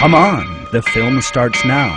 Come on, the film starts now.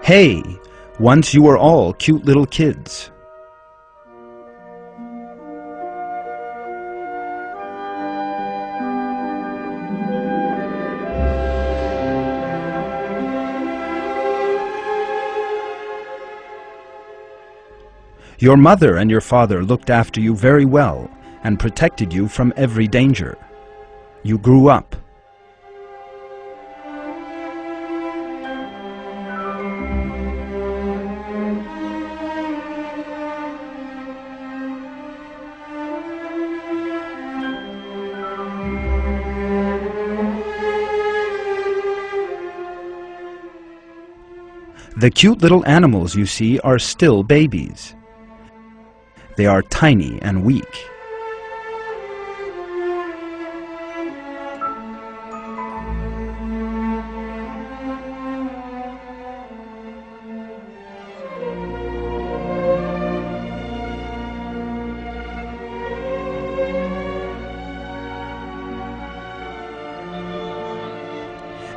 Hey, once you were all cute little kids. Your mother and your father looked after you very well and protected you from every danger. You grew up. The cute little animals you see are still babies. They are tiny and weak.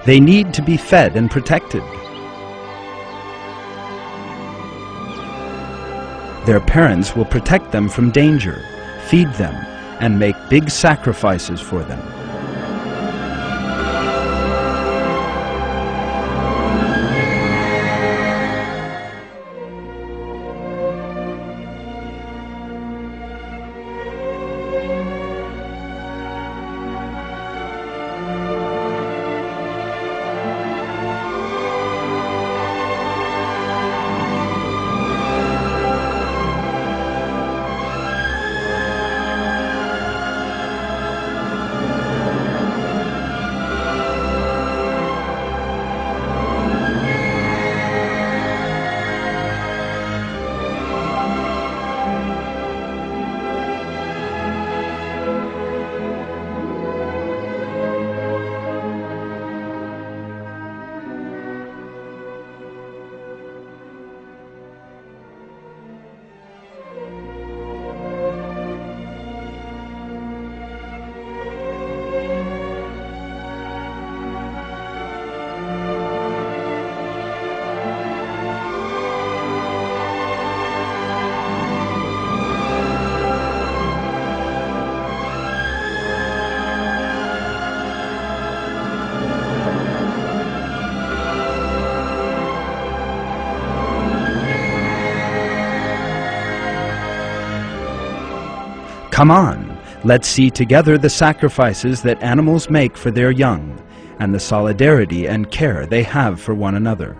They need to be fed and protected. Their parents will protect them from danger, feed them, and make big sacrifices for them. Come on, let's see together the sacrifices that animals make for their young, and the solidarity and care they have for one another.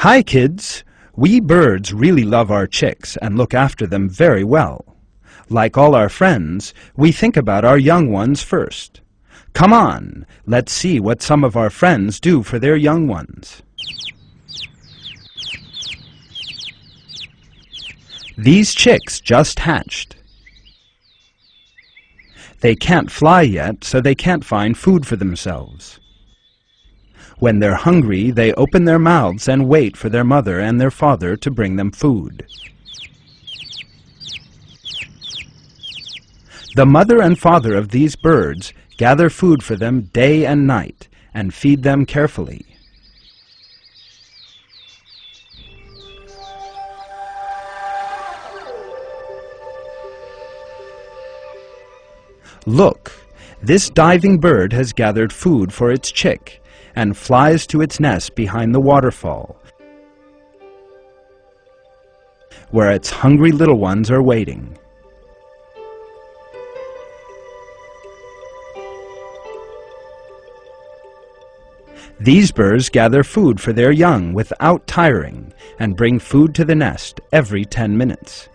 Hi kids! We birds really love our chicks and look after them very well. Like all our friends, we think about our young ones first. Come on, let's see what some of our friends do for their young ones. These chicks just hatched. They can't fly yet, so they can't find food for themselves. When they're hungry, they open their mouths and wait for their mother and their father to bring them food. The mother and father of these birds gather food for them day and night and feed them carefully. Look, this diving bird has gathered food for its chick and flies to its nest behind the waterfall, where its hungry little ones are waiting. These birds gather food for their young without tiring and bring food to the nest every 10 minutes.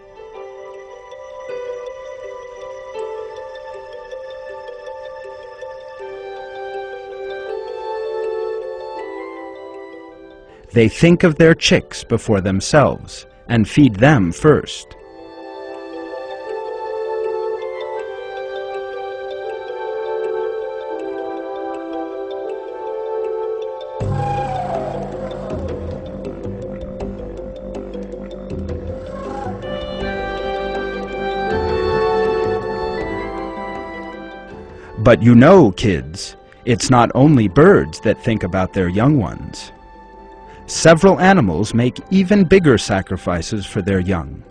They think of their chicks before themselves and feed them first. But you know, kids, it's not only birds that think about their young ones. Several animals make even bigger sacrifices for their young.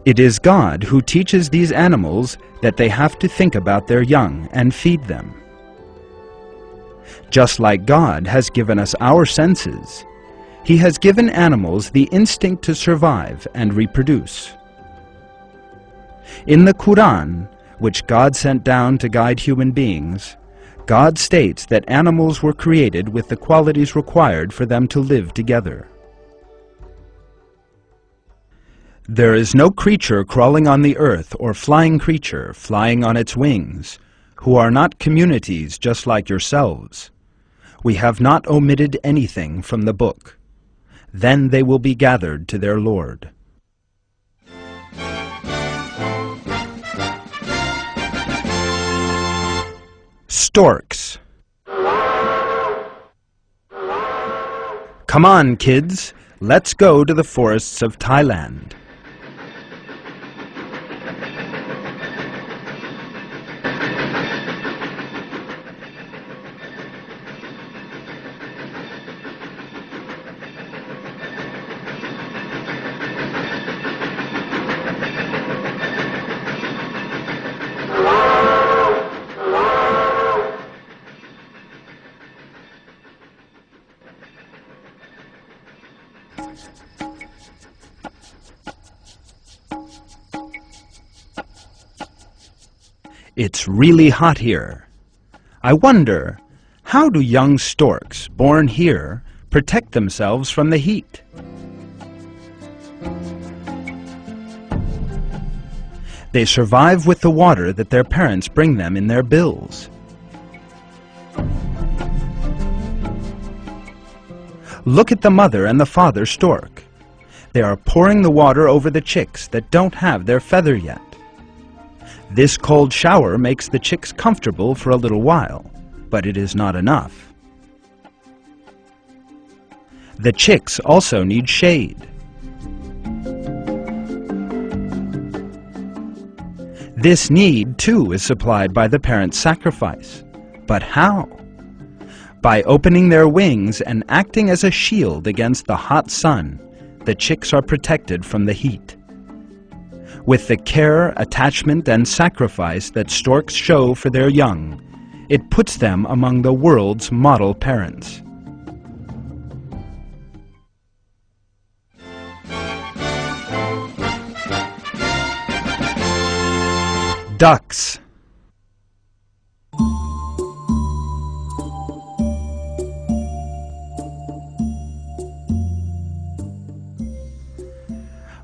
It is God who teaches these animals that they have to think about their young and feed them. Just like God has given us our senses, He has given animals the instinct to survive and reproduce. In the Quran, which God sent down to guide human beings, God states that animals were created with the qualities required for them to live together. There is no creature crawling on the earth or flying creature flying on its wings who are not communities just like yourselves. We have not omitted anything from the book. Then they will be gathered to their Lord. Storks. Come on, kids. Let's go to the forests of Thailand. It's really hot here. I wonder, how do young storks born here protect themselves from the heat? They survive with the water that their parents bring them in their bills. Look at the mother and the father stork. They are pouring the water over the chicks that don't have their feather yet. This cold shower makes the chicks comfortable for a little while, but it is not enough. The chicks also need shade. This need, too, is supplied by the parent's sacrifice. But how? By opening their wings and acting as a shield against the hot sun, the chicks are protected from the heat. With the care, attachment, and sacrifice that storks show for their young, it puts them among the world's model parents. Ducks.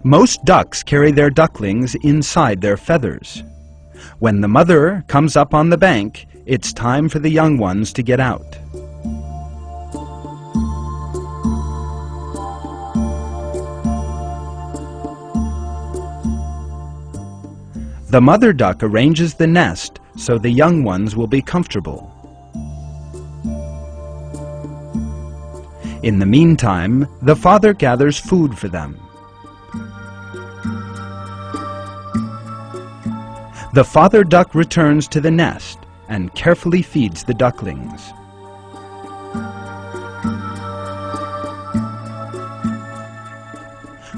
Most ducks carry their ducklings inside their feathers. When the mother comes up on the bank, it's time for the young ones to get out. The mother duck arranges the nest so the young ones will be comfortable. In the meantime, the father gathers food for them. The father duck returns to the nest and carefully feeds the ducklings.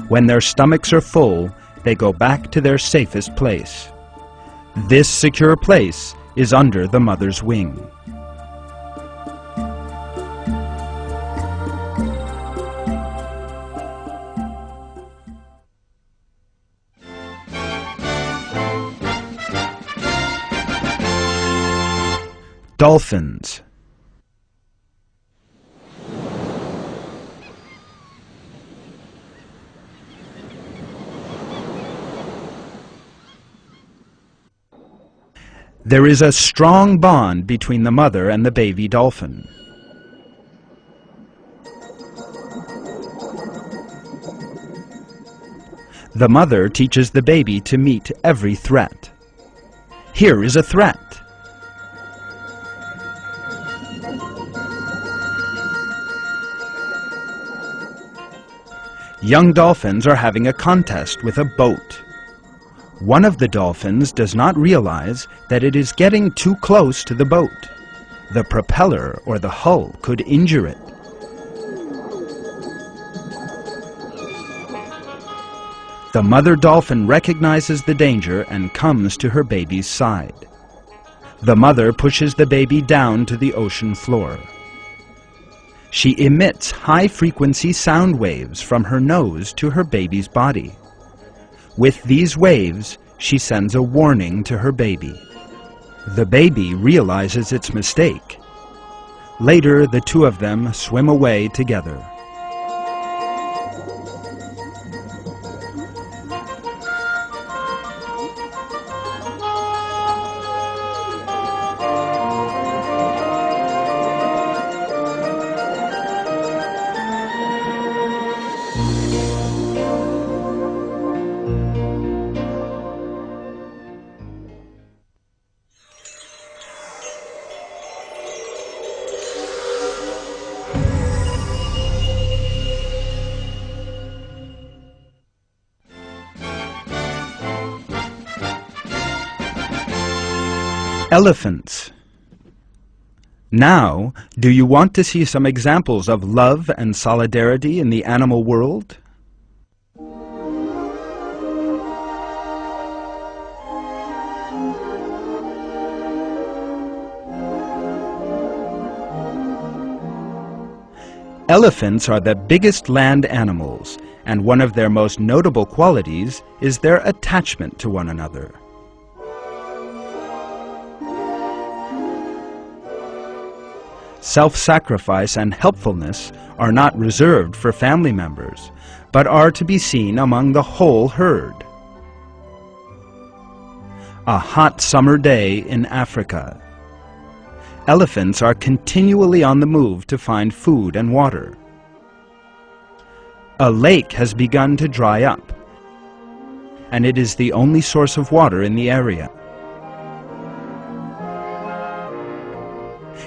When their stomachs are full, they go back to their safest place. This secure place is under the mother's wing. Dolphins. There is a strong bond between the mother and the baby dolphin. The mother teaches the baby to meet every threat. Here is a threat. Young dolphins are having a contest with a boat. One of the dolphins does not realize that it is getting too close to the boat. The propeller or the hull could injure it. The mother dolphin recognizes the danger and comes to her baby's side. The mother pushes the baby down to the ocean floor. She emits high-frequency sound waves from her nose to her baby's body. With these waves, she sends a warning to her baby. The baby realizes its mistake. Later, the two of them swim away together. Elephants. Now, do you want to see some examples of love and solidarity in the animal world? Elephants are the biggest land animals, and one of their most notable qualities is their attachment to one another. Self-sacrifice and helpfulness are not reserved for family members, but are to be seen among the whole herd. A hot summer day in Africa. Elephants are continually on the move to find food and water. A lake has begun to dry up, and it is the only source of water in the area.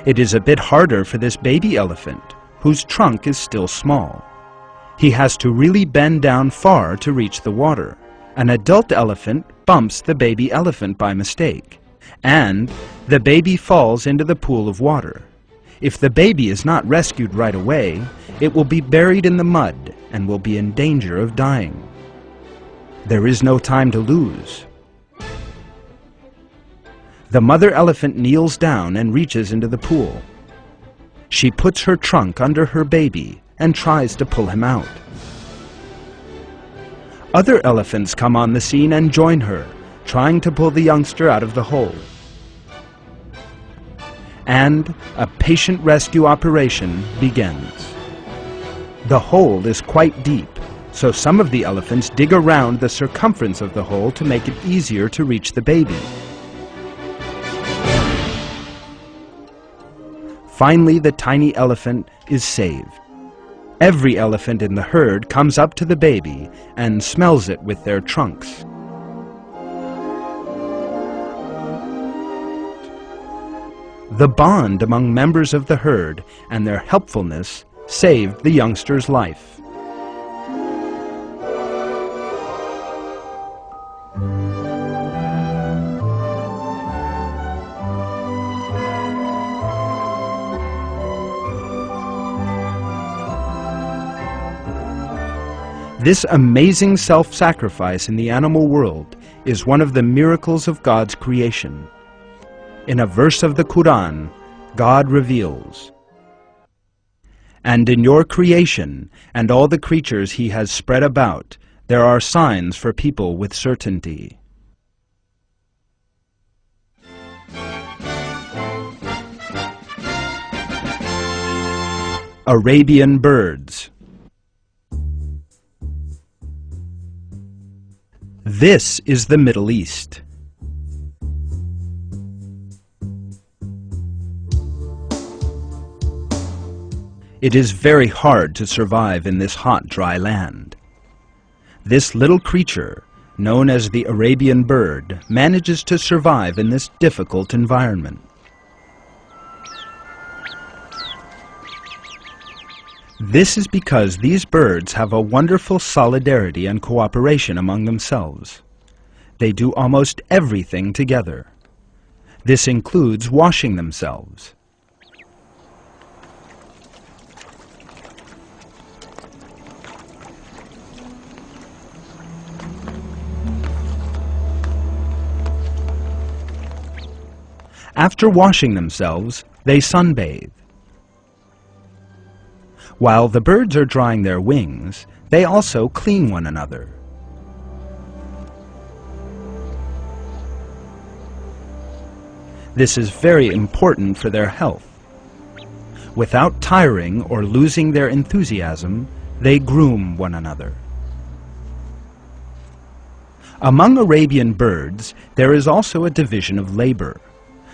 It is a bit harder for this baby elephant, whose trunk is still small. He has to really bend down far to reach the water. An adult elephant bumps the baby elephant by mistake, and the baby falls into the pool of water. If the baby is not rescued right away, it will be buried in the mud and will be in danger of dying. There is no time to lose. The mother elephant kneels down and reaches into the pool. She puts her trunk under her baby and tries to pull him out. Other elephants come on the scene and join her, trying to pull the youngster out of the hole. And a patient rescue operation begins. The hole is quite deep, so some of the elephants dig around the circumference of the hole to make it easier to reach the baby. Finally, the tiny elephant is saved. Every elephant in the herd comes up to the baby and smells it with their trunks. The bond among members of the herd and their helpfulness saved the youngster's life. This amazing self-sacrifice in the animal world is one of the miracles of God's creation. In a verse of the Quran, God reveals, "And in your creation and all the creatures He has spread about, there are signs for people with certainty." Arabian birds. This is the Middle East. It is very hard to survive in this hot, dry land. This little creature, known as the Arabian bird, manages to survive in this difficult environment. This is because these birds have a wonderful solidarity and cooperation among themselves. They do almost everything together. This includes washing themselves. After washing themselves, they sunbathe. While the birds are drying their wings, they also clean one another. This is very important for their health. Without tiring or losing their enthusiasm, they groom one another. Among Arabian birds, there is also a division of labor.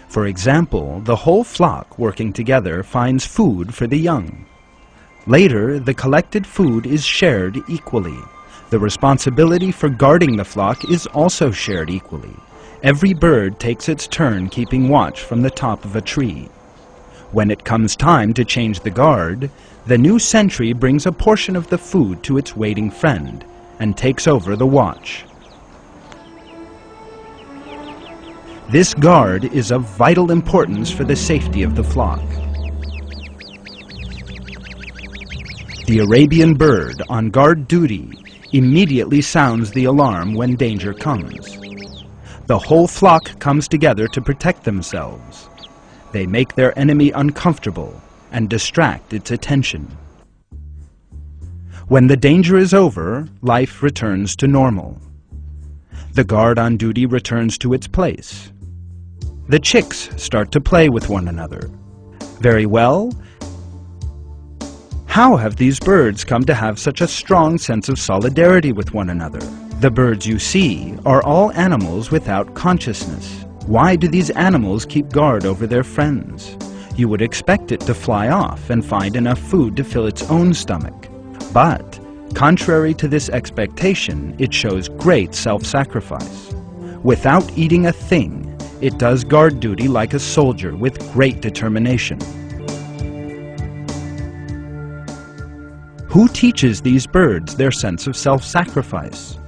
For example, the whole flock working together finds food for the young. Later, the collected food is shared equally. The responsibility for guarding the flock is also shared equally. Every bird takes its turn keeping watch from the top of a tree. When it comes time to change the guard, the new sentry brings a portion of the food to its waiting friend and takes over the watch. This guard is of vital importance for the safety of the flock. The Arabian bird, on guard duty, immediately sounds the alarm when danger comes. The whole flock comes together to protect themselves. They make their enemy uncomfortable and distract its attention. When the danger is over, life returns to normal. The guard on duty returns to its place. The chicks start to play with one another. Very well. How have these birds come to have such a strong sense of solidarity with one another? The birds you see are all animals without consciousness. Why do these animals keep guard over their friends? You would expect it to fly off and find enough food to fill its own stomach. But, contrary to this expectation, it shows great self-sacrifice. Without eating a thing, it does guard duty like a soldier with great determination. Who teaches these birds their sense of self-sacrifice?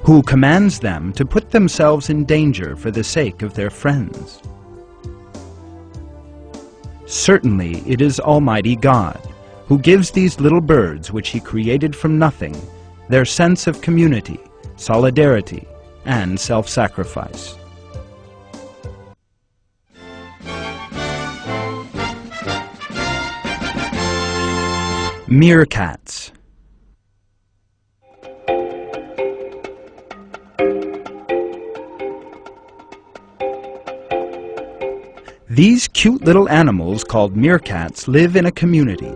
Who commands them to put themselves in danger for the sake of their friends? Certainly it is Almighty God, who gives these little birds, which He created from nothing, their sense of community, solidarity, and self-sacrifice. Meerkats. These cute little animals called meerkats live in a community,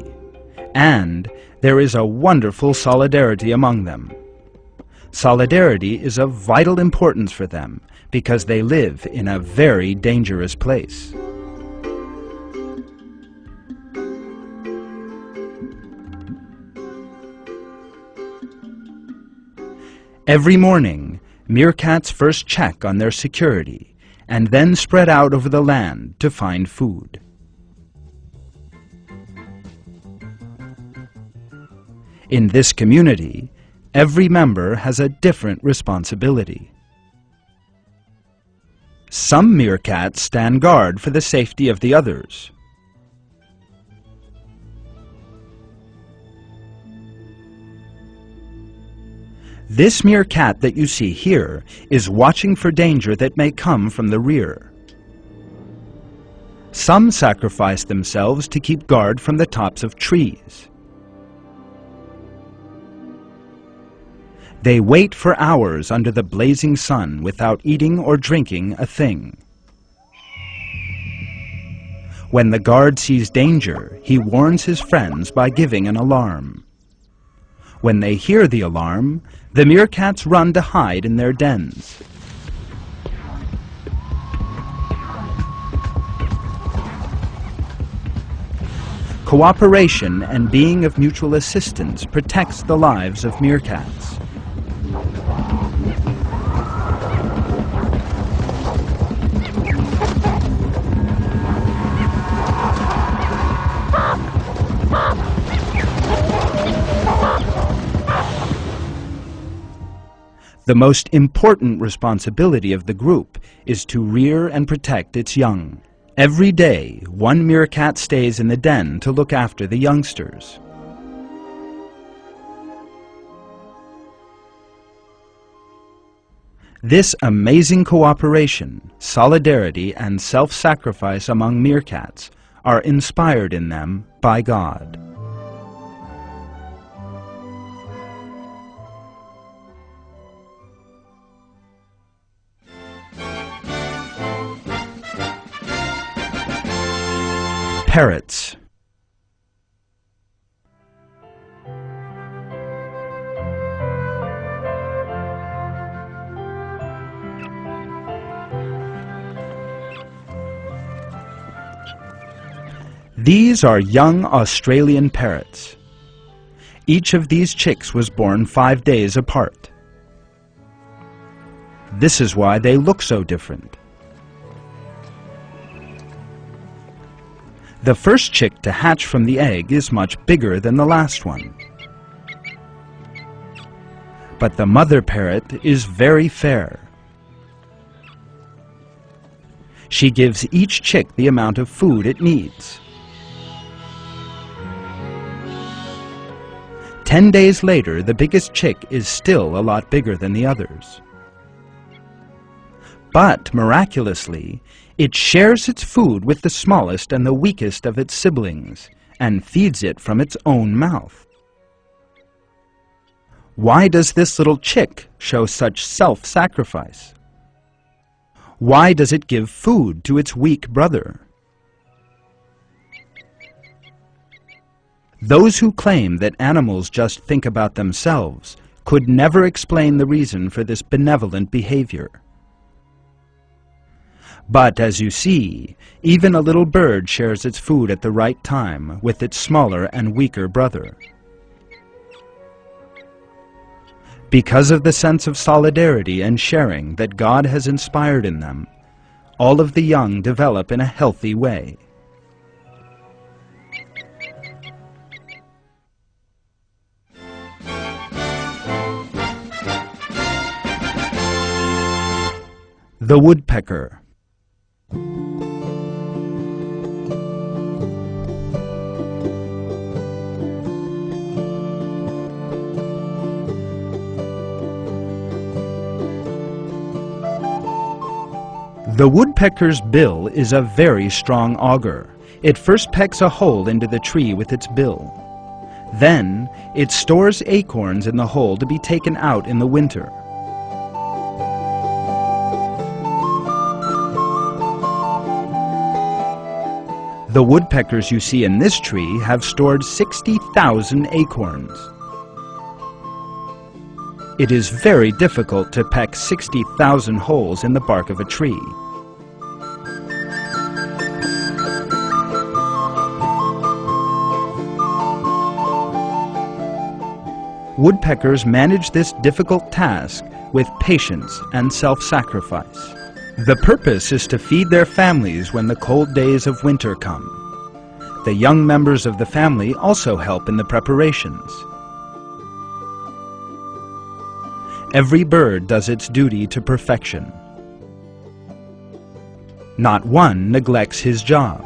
and there is a wonderful solidarity among them. Solidarity is of vital importance for them because they live in a very dangerous place. Every morning, meerkats first check on their security and then spread out over the land to find food. In this community, every member has a different responsibility. Some meerkats stand guard for the safety of the others. This meerkat that you see here is watching for danger that may come from the rear. Some sacrifice themselves to keep guard from the tops of trees. They wait for hours under the blazing sun without eating or drinking a thing. When the guard sees danger, he warns his friends by giving an alarm. When they hear the alarm, the meerkats run to hide in their dens. Cooperation and being of mutual assistance protects the lives of meerkats. The most important responsibility of the group is to rear and protect its young. Every day, one meerkat stays in the den to look after the youngsters. This amazing cooperation, solidarity, and self-sacrifice among meerkats are inspired in them by God. Parrots. These are young Australian parrots. Each of these chicks was born 5 days apart. This is why they look so different. The first chick to hatch from the egg is much bigger than the last one. But the mother parrot is very fair. She gives each chick the amount of food it needs. 10 days later, the biggest chick is still a lot bigger than the others. But, miraculously, it shares its food with the smallest and the weakest of its siblings, and feeds it from its own mouth. Why does this little chick show such self-sacrifice? Why does it give food to its weak brother? Those who claim that animals just think about themselves could never explain the reason for this benevolent behavior. But as you see, even a little bird shares its food at the right time with its smaller and weaker brother. Because of the sense of solidarity and sharing that God has inspired in them, all of the young develop in a healthy way. The woodpecker. The woodpecker's bill is a very strong auger. It first pecks a hole into the tree with its bill. Then, it stores acorns in the hole to be taken out in the winter. The woodpeckers you see in this tree have stored 60,000 acorns. It is very difficult to peck 60,000 holes in the bark of a tree. Woodpeckers manage this difficult task with patience and self-sacrifice. The purpose is to feed their families when the cold days of winter come. The young members of the family also help in the preparations. Every bird does its duty to perfection. Not one neglects his job.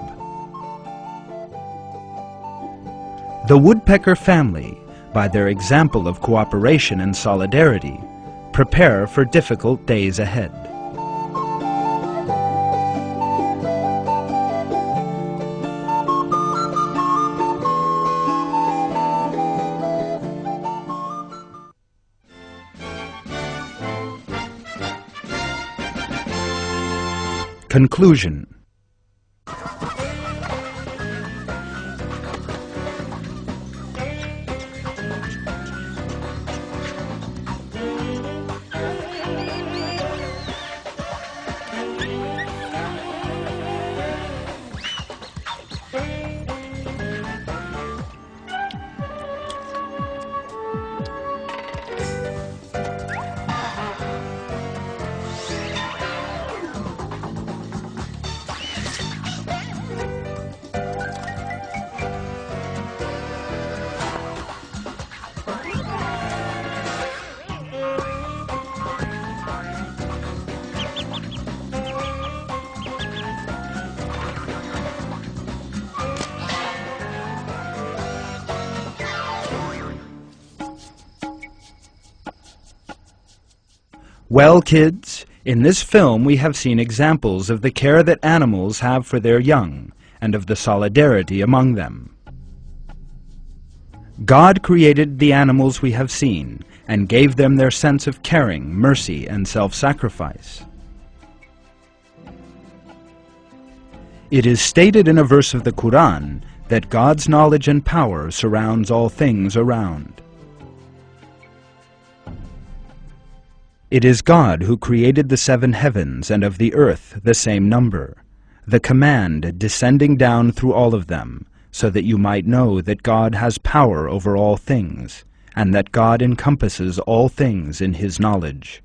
The woodpecker family, by their example of cooperation and solidarity, prepare for difficult days ahead. Conclusion. Well, kids, in this film we have seen examples of the care that animals have for their young and of the solidarity among them. God created the animals we have seen and gave them their sense of caring, mercy, and self-sacrifice. It is stated in a verse of the Quran that God's knowledge and power surrounds all things around. It is God who created the 7 heavens and of the earth the same number, the command descending down through all of them, so that you might know that God has power over all things, and that God encompasses all things in His knowledge.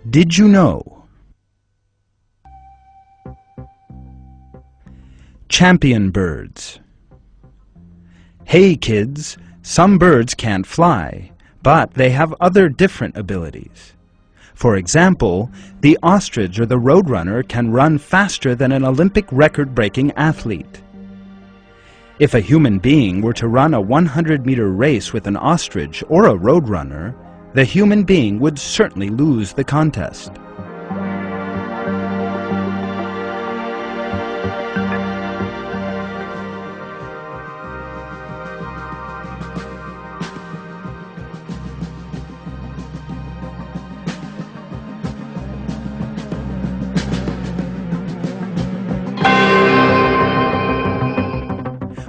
Did you know? Champion birds. Hey kids, some birds can't fly, but they have other different abilities. For example, the ostrich or the roadrunner can run faster than an Olympic record-breaking athlete. If a human being were to run a 100-meter race with an ostrich or a roadrunner, the human being would certainly lose the contest.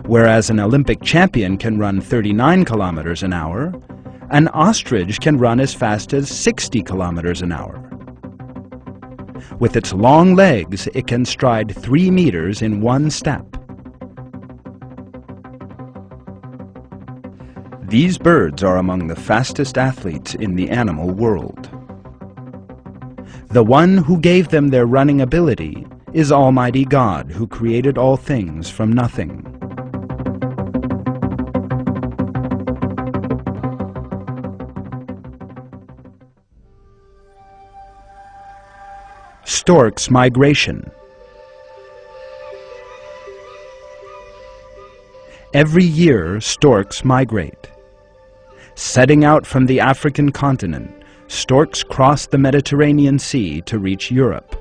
Whereas an Olympic champion can run 39 kilometers an hour, an ostrich can run as fast as 60 kilometers an hour. With its long legs, it can stride 3 meters in one step. These birds are among the fastest athletes in the animal world. The one who gave them their running ability is Almighty God, who created all things from nothing. Stork's migration. Every year, storks migrate. Setting out from the African continent, storks cross the Mediterranean Sea to reach Europe.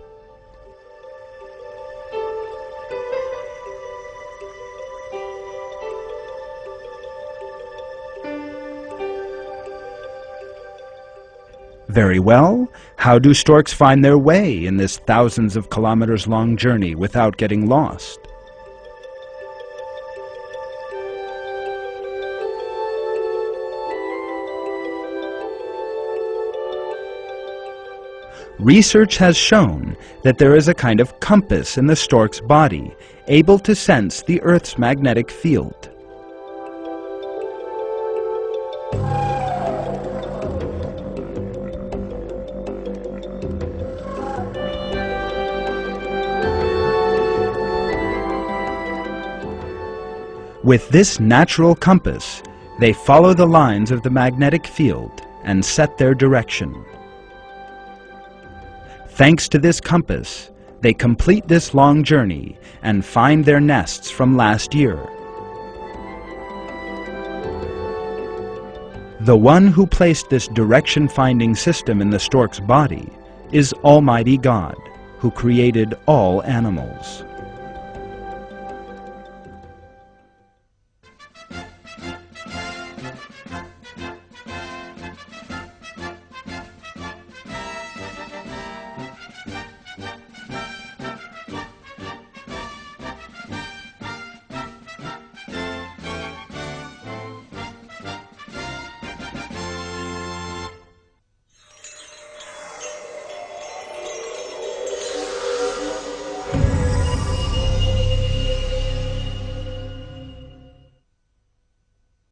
Very well. How do storks find their way in this thousands of kilometers long journey without getting lost? Research has shown that there is a kind of compass in the stork's body, able to sense the Earth's magnetic field. With this natural compass, they follow the lines of the magnetic field and set their direction. Thanks to this compass, they complete this long journey and find their nests from last year. The one who placed this direction-finding system in the stork's body is Almighty God, who created all animals.